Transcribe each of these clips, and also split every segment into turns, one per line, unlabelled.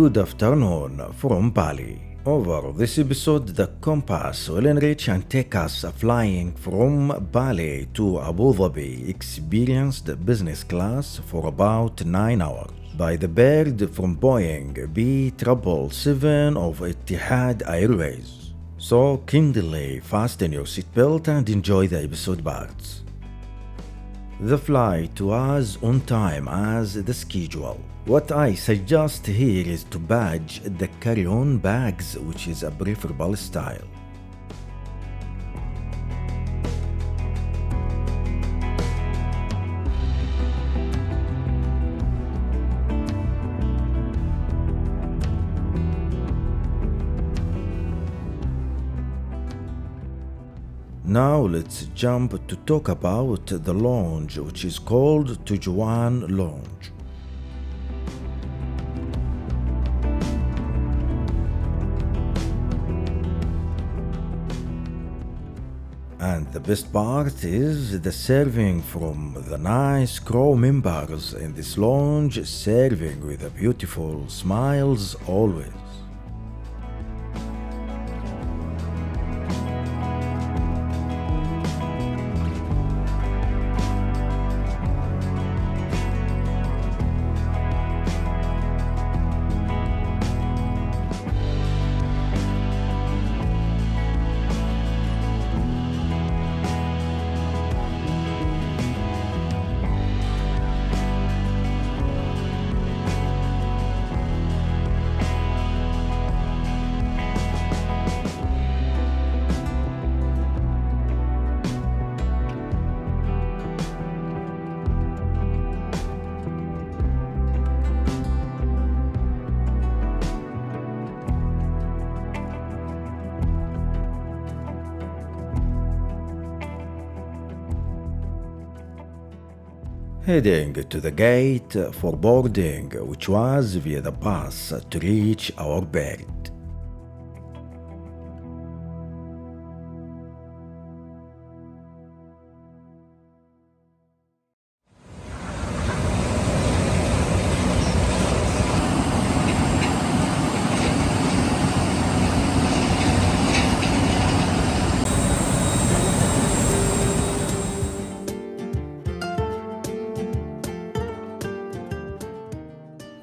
Good afternoon from Bali. Over this episode, the Compass will enrich and take us flying from Bali to Abu Dhabi, experienced business class for about 9 hours by the bird from Boeing B777 of Etihad Airways. So kindly fasten your seatbelt and enjoy the episode parts. The flight was on time as the schedule. What I suggest here is to badge the carry-on bags, which is a preferable style. Now let's jump to talk about the lounge, which is called Tujuan Lounge. And the best part is the serving from the nice crew members in this lounge, serving with a beautiful smiles always. Heading to the gate for boarding, which was via the bus to reach our berth.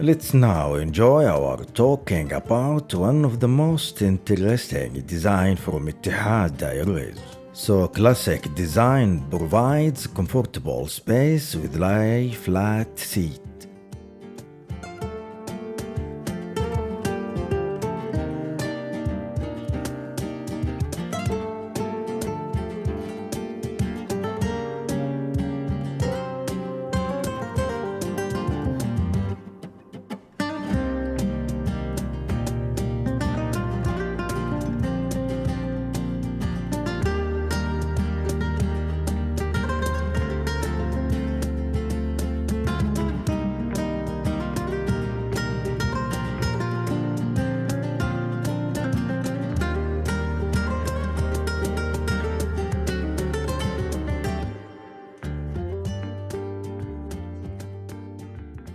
Let's now enjoy our talking about one of the most interesting design from Etihad Airways. So classic design provides comfortable space with lie flat seat.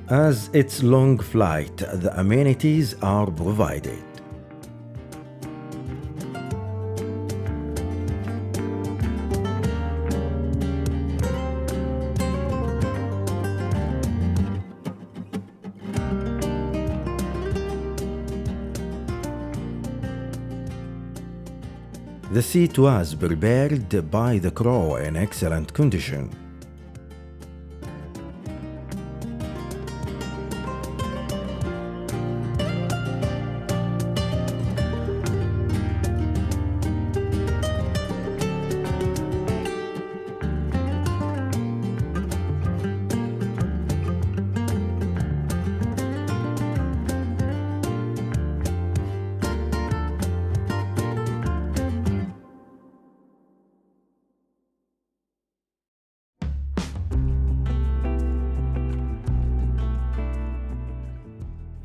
As it's long flight, the amenities are provided. The seat was prepared by the crew in excellent condition.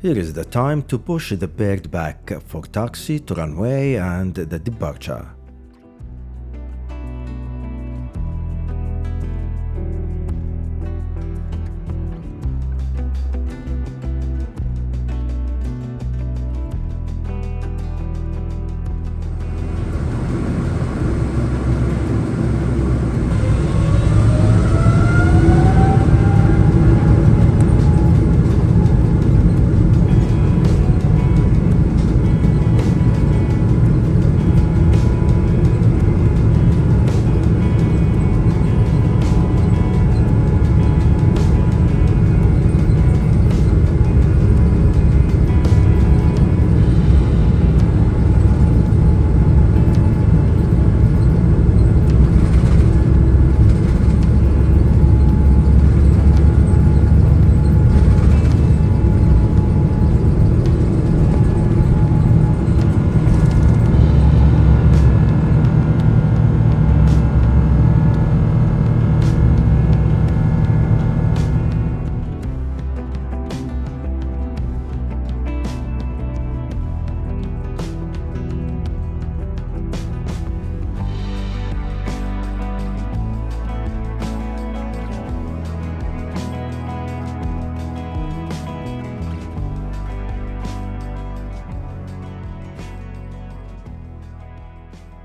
Here is the time to push the bird back for taxi to runway and the departure.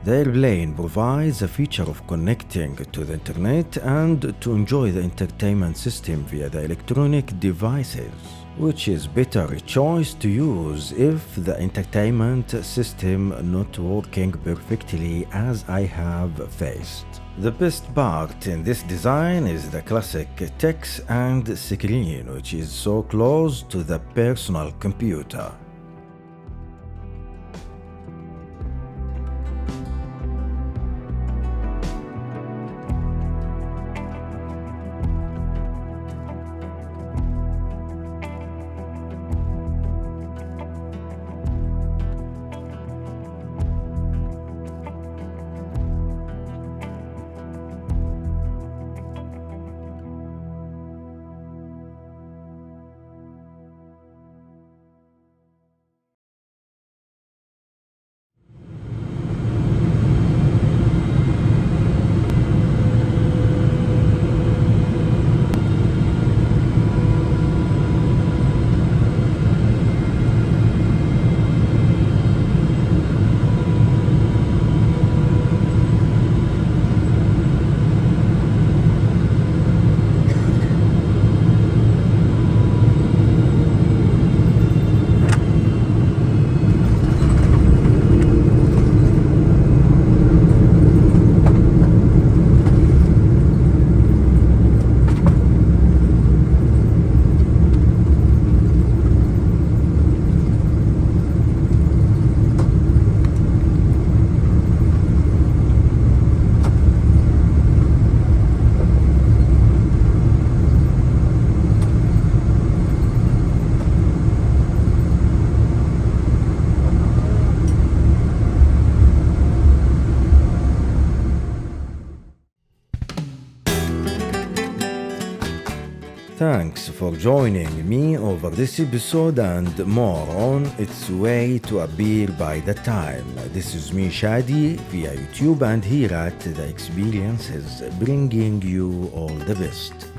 The airplane provides a feature of connecting to the internet and to enjoy the entertainment system via the electronic devices, which is better choice to use if the entertainment system not working perfectly, as I have faced. The best part in this design is the classic text and screen, which is so close to the personal computer. Thanks for joining me over this episode and more on its way to appear by the time. This is me, Shadi, via YouTube and here at The Experiences, bringing you all the best.